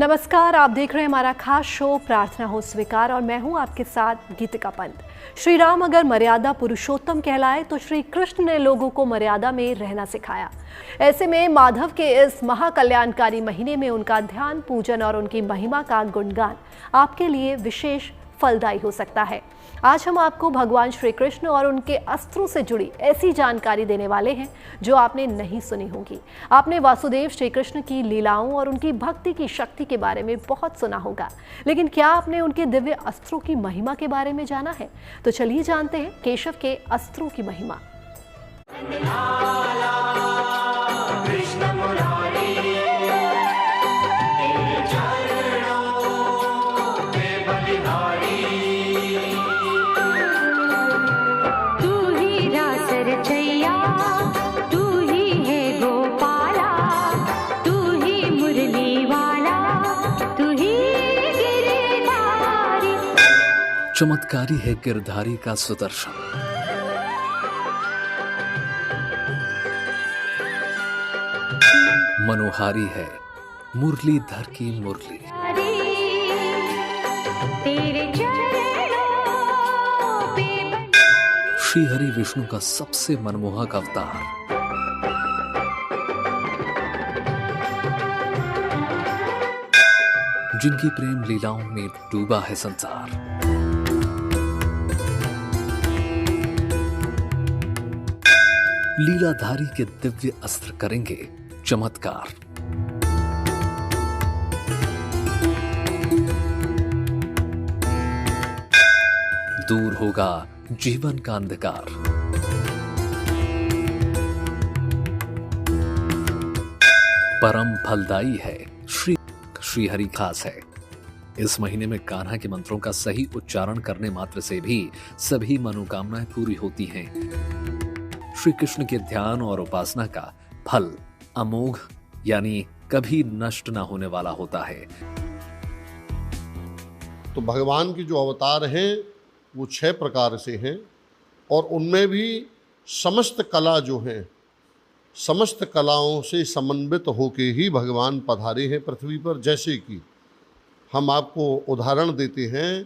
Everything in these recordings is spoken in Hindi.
नमस्कार, आप देख रहे हैं हमारा खास शो प्रार्थना हो स्वीकार और मैं हूं आपके साथ गीतिका पंत। श्री राम अगर मर्यादा पुरुषोत्तम कहलाए तो श्री कृष्ण ने लोगों को मर्यादा में रहना सिखाया। ऐसे में माधव के इस महाकल्याणकारी महीने में उनका ध्यान, पूजन और उनकी महिमा का गुणगान आपके लिए विशेष फलदायी हो सकता है। आज हम आपको भगवान श्री कृष्ण और उनके अस्त्रों से जुड़ी ऐसी जानकारी देने वाले हैं जो आपने नहीं सुनी होगी। आपने वासुदेव श्री कृष्ण की लीलाओं और उनकी भक्ति की शक्ति के बारे में बहुत सुना होगा, लेकिन क्या आपने उनके दिव्य अस्त्रों की महिमा के बारे में जाना है? तो चलिए जानते हैं केशव के अस्त्रों की महिमा। चमत्कारी है गिरधारी का सुदर्शन, मनोहारी है मुरलीधर की मुरली। श्री हरि विष्णु का सबसे मनमोहक अवतार, जिनकी प्रेम लीलाओं में डूबा है संसार। लीलाधारी के दिव्य अस्त्र करेंगे चमत्कार। दूर होगा जीवन का अंधकार। परम फलदायी है श्री हरि खास है। इस महीने में कान्हा के मंत्रों का सही उच्चारण करने मात्र से भी सभी मनोकामनाएं पूरी होती हैं। श्री कृष्ण के ध्यान और उपासना का फल अमोघ यानी कभी नष्ट ना होने वाला होता है। तो भगवान की जो अवतार हैं वो 6 प्रकार से हैं और उनमें भी समस्त कला जो हैं, समस्त कलाओं से समन्वित होके ही भगवान पधारे हैं पृथ्वी पर। जैसे कि हम आपको उदाहरण देते हैं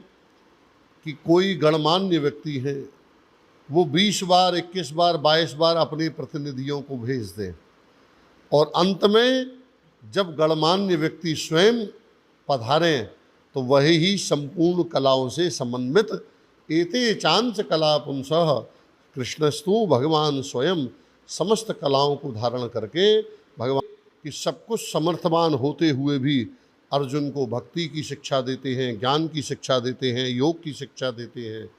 कि कोई गणमान्य व्यक्ति है, वो 20 बार, 21 बार, 22 बार अपने प्रतिनिधियों को भेज दें और अंत में जब गणमान्य व्यक्ति स्वयं पधारें तो वही ही संपूर्ण कलाओं से समन्वित एते चांच कला पुंसः कृष्णस्तु भगवान स्वयं, समस्त कलाओं को धारण करके भगवान की सब कुछ समर्थवान होते हुए भी अर्जुन को भक्ति की शिक्षा देते हैं, ज्ञान की शिक्षा देते हैं, योग की शिक्षा देते हैं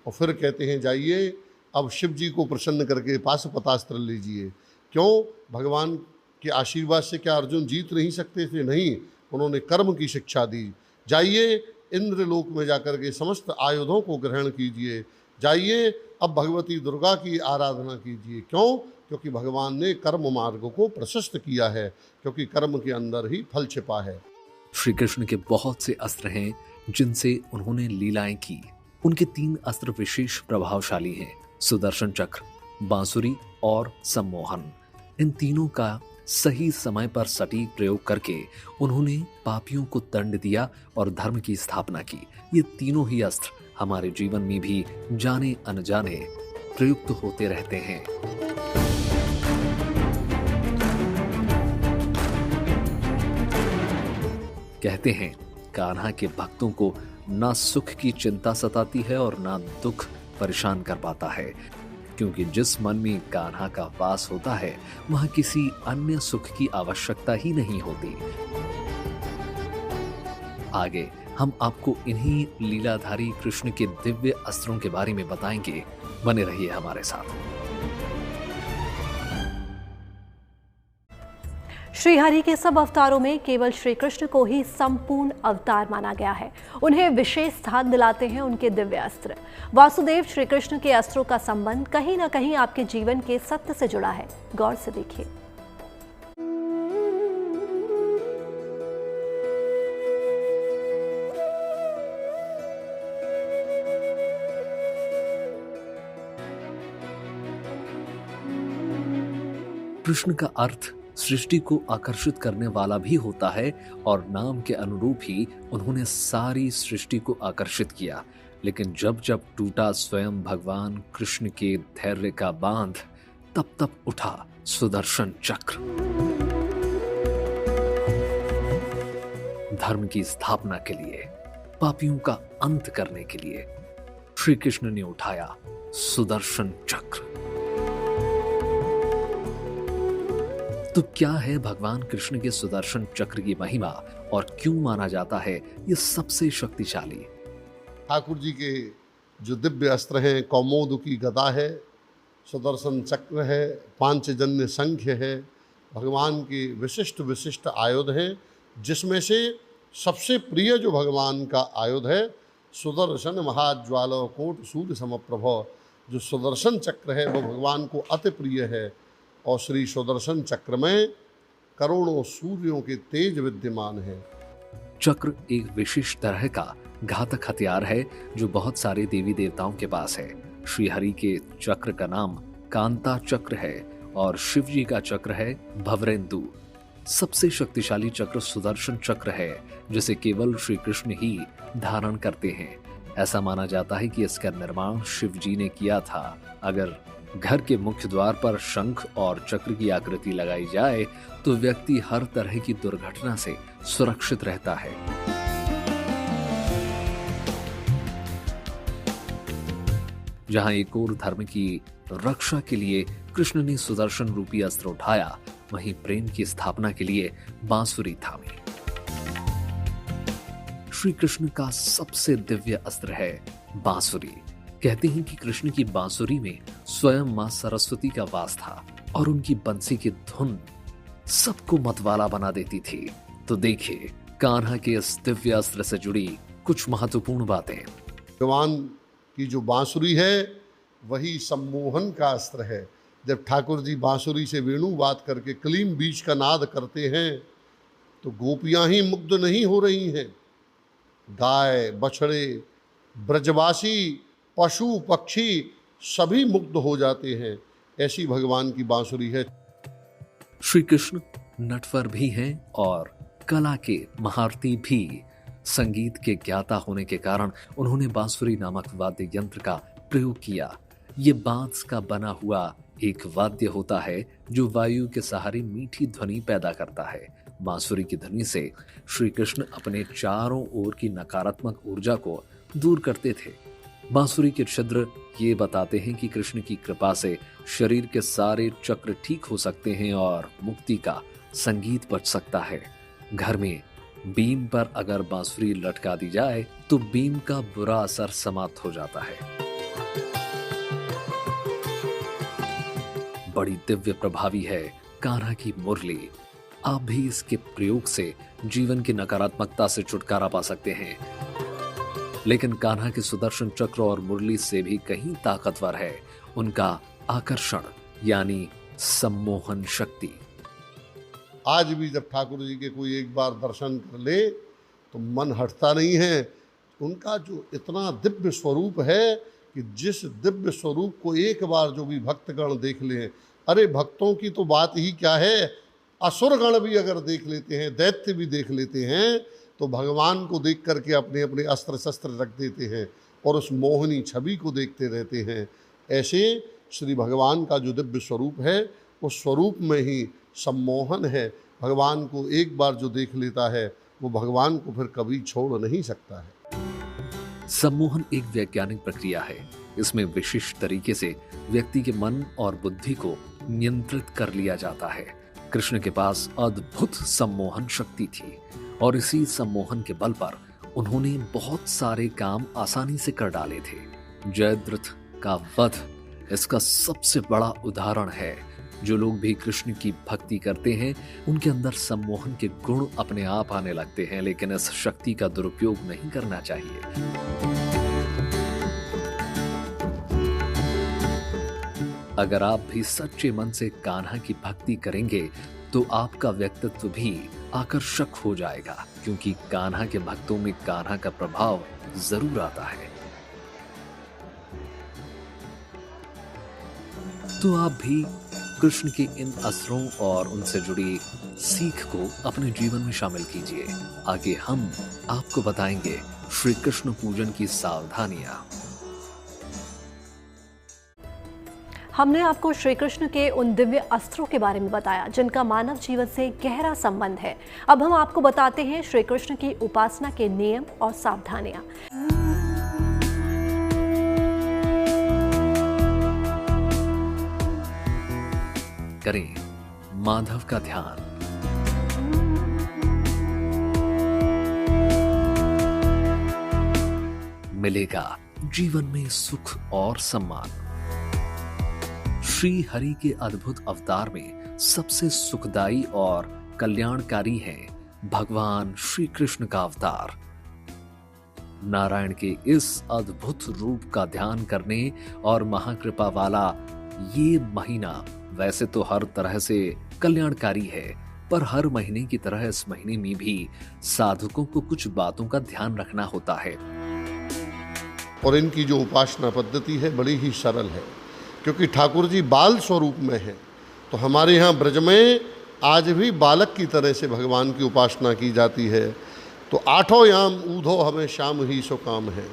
और फिर कहते हैं जाइए अब शिव जी को प्रसन्न करके पाशुपतास्त्र लीजिए। क्यों? भगवान के आशीर्वाद से क्या अर्जुन जीत नहीं सकते थे? नहीं, उन्होंने कर्म की शिक्षा दी। जाइए इंद्रलोक में जाकर के समस्त आयुधों को ग्रहण कीजिए, जाइए अब भगवती दुर्गा की आराधना कीजिए। क्यों? क्योंकि भगवान ने कर्म मार्ग को प्रशस्त किया है, क्योंकि कर्म के अंदर ही फल छिपा है। श्री कृष्ण के बहुत से अस्त्र हैं जिनसे उन्होंने लीलाएं की। उनके 3 अस्त्र विशेष प्रभावशाली हैं, सुदर्शन चक्र, बांसुरी और सम्मोहन। इन तीनों का सही समय पर सटीक प्रयोग करके उन्होंने पापियों को दंड दिया और धर्म की स्थापना की। ये तीनों ही अस्त्र हमारे जीवन में भी जाने अनजाने प्रयुक्त होते रहते हैं। कहते हैं कान्हा के भक्तों को ना सुख की चिंता सताती है और ना दुख परेशान कर पाता है, क्योंकि जिस मन में कान्हा का वास होता है वहां किसी अन्य सुख की आवश्यकता ही नहीं होती। आगे हम आपको इन्हीं लीलाधारी कृष्ण के दिव्य अस्त्रों के बारे में बताएंगे। बने रहिए हमारे साथ। श्री हरि के सब अवतारों में केवल श्री कृष्ण को ही संपूर्ण अवतार माना गया है। उन्हें विशेष स्थान दिलाते हैं उनके दिव्य अस्त्र। वासुदेव श्री कृष्ण के अस्त्रों का संबंध कहीं ना कहीं आपके जीवन के सत्य से जुड़ा है। गौर से देखिए। कृष्ण का अर्थ सृष्टि को आकर्षित करने वाला भी होता है और नाम के अनुरूप ही उन्होंने सारी सृष्टि को आकर्षित किया। लेकिन जब जब टूटा स्वयं भगवान कृष्ण के धैर्य का बांध, तब तब उठा सुदर्शन चक्र। धर्म की स्थापना के लिए, पापियों का अंत करने के लिए श्री कृष्ण ने उठाया सुदर्शन चक्र। तो क्या है भगवान कृष्ण के सुदर्शन चक्र की महिमा और क्यों माना जाता है ये सबसे शक्तिशाली? ठाकुर जी के जो दिव्य अस्त्र हैं, कौमोदकी गदा है, सुदर्शन चक्र है, पांचजन्य संख्य है, भगवान के विशिष्ट विशिष्ट आयुध हैं, जिसमें से सबसे प्रिय जो भगवान का आयुध है सुदर्शन महाज्वाल कोट सूर्य समप्रभ, जो सुदर्शन चक्र है वो भगवान को अति प्रिय है। और श्री सुदर्शन चक्र में करोड़ों सूर्यों के तेज विद्यमान है। चक्र एक विशेष तरह का घातक हथियार है जो बहुत सारे देवी देवताओं के पास है। श्री हरि के चक्र का नाम कांता चक्र है और शिव जी का चक्र है भवरेंदु। सबसे शक्तिशाली चक्र सुदर्शन चक्र है जिसे केवल श्री कृष्ण ही धारण करते हैं। ऐसा माना जाता है कि इसका निर्माण शिव जी ने किया था। अगर घर के मुख्य द्वार पर शंख और चक्र की आकृति लगाई जाए तो व्यक्ति हर तरह की दुर्घटना से सुरक्षित रहता है। जहां एक और धर्म की रक्षा के लिए कृष्ण ने सुदर्शन रूपी अस्त्र उठाया, वहीं प्रेम की स्थापना के लिए बांसुरी थामी। श्री कृष्ण का सबसे दिव्य अस्त्र है बांसुरी। कहते हैं कि कृष्ण की बांसुरी में स्वयं मां सरस्वती का वास था और उनकी बंसी की धुन सबको मतवाला बना देती थी। तो देखिए कान्हा के इस दिव्य अस्त्र से जुड़ी कुछ महत्वपूर्ण बातें। भगवान की जो बांसुरी है वही सम्मोहन का अस्त्र है। जब ठाकुर जी बांसुरी से वेणु बात करके कलीम बीच का नाद करते हैं तो गोपियां ही मुग्ध नहीं हो रही हैं, गाय बछड़े ब्रजवासी पशु पक्षी सभी मुग्ध हो जाते हैं। ऐसी भगवान की बांसुरी है। श्री कृष्ण नटवर भी हैं और कला के महारथी भी। संगीत के ज्ञाता होने के कारण उन्होंने बांसुरी नामक वाद्य यंत्र का प्रयोग किया। ये बांस का बना हुआ एक वाद्य होता है जो वायु के सहारे मीठी ध्वनि पैदा करता है। बांसुरी की ध्वनि से श्री कृष्ण अपने चारों ओर की नकारात्मक ऊर्जा को दूर करते थे। बांसुरी के छिद्र ये बताते हैं कि कृष्ण की कृपा से शरीर के सारे चक्र ठीक हो सकते हैं और मुक्ति का संगीत बच सकता है। घर में बीम पर अगर बांसुरी लटका दी जाए तो बीम का बुरा असर समाप्त हो जाता है। बड़ी दिव्य प्रभावी है कान्हा की मुरली। आप भी इसके प्रयोग से जीवन की नकारात्मकता से छुटकारा पा सकते हैं। लेकिन कान्हा के सुदर्शन चक्र और मुरली से भी कहीं ताकतवर है उनका आकर्षण यानी सम्मोहन शक्ति। आज भी जब ठाकुर जी के कोई एक बार दर्शन कर ले तो मन हटता नहीं है। उनका जो इतना दिव्य स्वरूप है कि जिस दिव्य स्वरूप को एक बार जो भी भक्तगण देख लें, अरे भक्तों की तो बात ही क्या है, असुरगण भी अगर देख लेते हैं, दैत्य भी देख लेते हैं तो भगवान को देख करके अपने अपने अस्त्र शस्त्र रख देते हैं और उस मोहनी छवि को देखते रहते हैं। ऐसे श्री भगवान का जो दिव्य स्वरूप है उस स्वरूप में ही सम्मोहन है। भगवान को एक बार जो देख लेता है वो भगवान को फिर कभी छोड़ नहीं सकता है। सम्मोहन एक वैज्ञानिक प्रक्रिया है। इसमें विशिष्ट तरीके से व्यक्ति के मन और बुद्धि को नियंत्रित कर लिया जाता है। कृष्ण के पास अद्भुत सम्मोहन शक्ति थी और इसी सम्मोहन के बल पर उन्होंने बहुत सारे काम आसानी से कर डाले थे। जयद्रथ का वध इसका सबसे बड़ा उदाहरण है। जो लोग भी कृष्ण की भक्ति करते हैं उनके अंदर सम्मोहन के गुण अपने आप आने लगते हैं, लेकिन इस शक्ति का दुरुपयोग नहीं करना चाहिए। अगर आप भी सच्चे मन से कान्हा की भक्ति करेंगे तो आपका व्यक्तित्व भी आकर्षक हो जाएगा, क्योंकि कान्हा के भक्तों में कान्हा का प्रभाव जरूर आता है। तो आप भी कृष्ण के इन अस्त्रों और उनसे जुड़ी सीख को अपने जीवन में शामिल कीजिए। आगे हम आपको बताएंगे श्री कृष्ण पूजन की सावधानियां। हमने आपको श्री कृष्ण के उन दिव्य अस्त्रों के बारे में बताया जिनका मानव जीवन से गहरा संबंध है। अब हम आपको बताते हैं श्री कृष्ण की उपासना के नियम और सावधानियां। करें माधव का ध्यान। मिलेगा जीवन में सुख और सम्मान। श्री हरि के अद्भुत अवतार में सबसे सुखदायी और कल्याणकारी है भगवान श्री कृष्ण का अवतार। नारायण के इस अद्भुत रूप का ध्यान करने और महाकृपा वाला ये महीना वैसे तो हर तरह से कल्याणकारी है, पर हर महीने की तरह इस महीने में भी साधकों को कुछ बातों का ध्यान रखना होता है। और इनकी जो उपासना पद्धति है बड़ी ही सरल है, क्योंकि ठाकुर जी बाल स्वरूप में है। तो हमारे यहाँ ब्रज में आज भी बालक की तरह से भगवान की उपासना की जाती है। तो आठों याम ऊधो हमें श्याम ही सो काम है।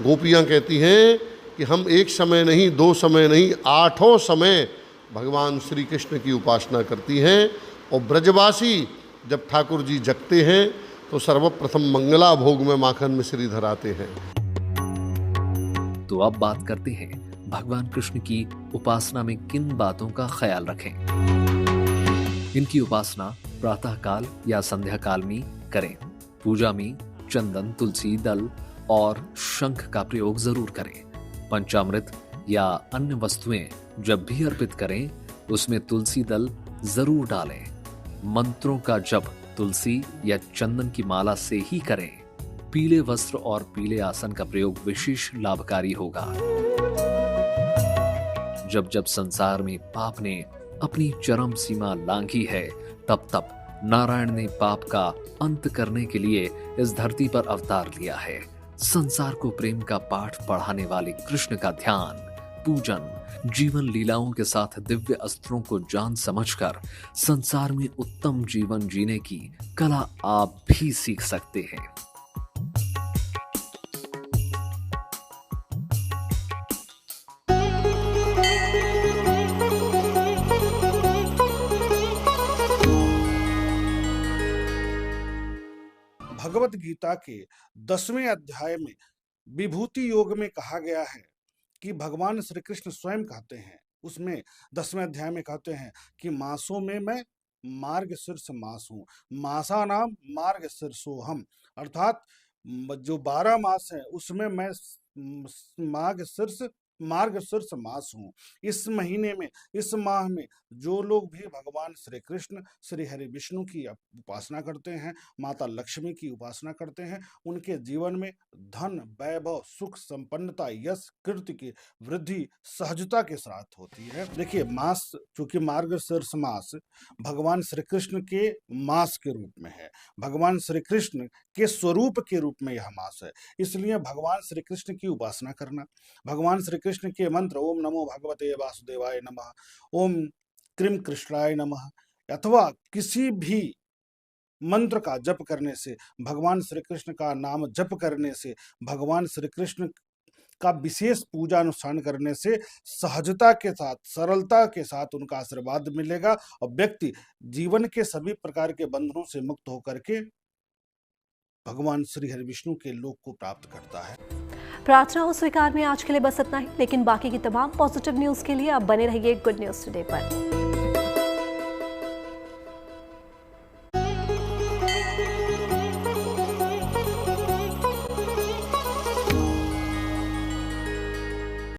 गोपियाँ कहती हैं कि हम एक समय नहीं, दो समय नहीं, आठों समय भगवान श्री कृष्ण की उपासना करती हैं। और ब्रजवासी जब ठाकुर जी जगते हैं तो सर्वप्रथम मंगला भोग में माखन मिश्री धराते हैं। तो अब बात करते हैं भगवान कृष्ण की उपासना में किन बातों का ख्याल रखें। इनकी उपासना प्रातः काल या संध्या काल में करें। पूजा में चंदन, तुलसी दल और शंख का प्रयोग जरूर करें। पंचामृत या अन्य वस्तुएं जब भी अर्पित करें उसमें तुलसी दल जरूर डालें। मंत्रों का जप तुलसी या चंदन की माला से ही करें। पीले वस्त्र और पीले आसन का प्रयोग विशेष लाभकारी होगा। जब जब संसार में पाप ने अपनी चरम सीमा लांघी है, तब तब नारायण ने पाप का अंत करने के लिए इस धरती पर अवतार लिया है। संसार को प्रेम का पाठ पढ़ाने वाले कृष्ण का ध्यान, पूजन, जीवन लीलाओं के साथ दिव्य अस्त्रों को जान समझकर संसार में उत्तम जीवन जीने की कला आप भी सीख सकते हैं। भगवत गीता के 10वें अध्याय में विभूति योग में कहा गया है कि भगवान श्री कृष्ण स्वयं कहते हैं, उसमें 10वें अध्याय में कहते हैं कि मासों में मैं मार्ग शीर्ष मास हूँ, मासा नाम मार्ग शीर्षोहम। अर्थात जो 12 मास है उसमें मैं मार्ग शीर्ष मास हूँ। इस महीने में, इस माह में जो लोग भी भगवान श्री कृष्ण, श्री हरि विष्णु की उपासना करते हैं, माता लक्ष्मी की उपासना करते हैं, उनके जीवन में धन, वैभव, सुख, संपन्नता, यश, कीर्ति की वृद्धि सहजता के साथ होती है। देखिए, मास चूंकि मार्ग शीर्ष मास भगवान श्री कृष्ण के मास के रूप में है, भगवान श्री कृष्ण के स्वरूप के रूप में यह मास है, इसलिए भगवान श्री कृष्ण की उपासना करना, भगवान श्री कृष्ण के मंत्र ओम नमो भगवते वासुदेवाय नमः, ओम क्रीम कृष्णाय नमः, अथवा किसी भी मंत्र का जप करने से, भगवान श्री कृष्ण का नाम जप करने से, भगवान श्री कृष्ण का विशेष पूजा अनुष्ठान करने से सहजता के साथ, सरलता के साथ उनका आशीर्वाद मिलेगा और व्यक्ति जीवन के सभी प्रकार के बंधनों से मुक्त होकर के भगवान श्री हरि विष्णु के लोक को प्राप्त करता है। प्रार्थना हो स्वीकार में आज के लिए बस इतना ही, लेकिन बाकी की तमाम पॉजिटिव न्यूज के लिए आप बने रहिए गुड न्यूज टुडे पर।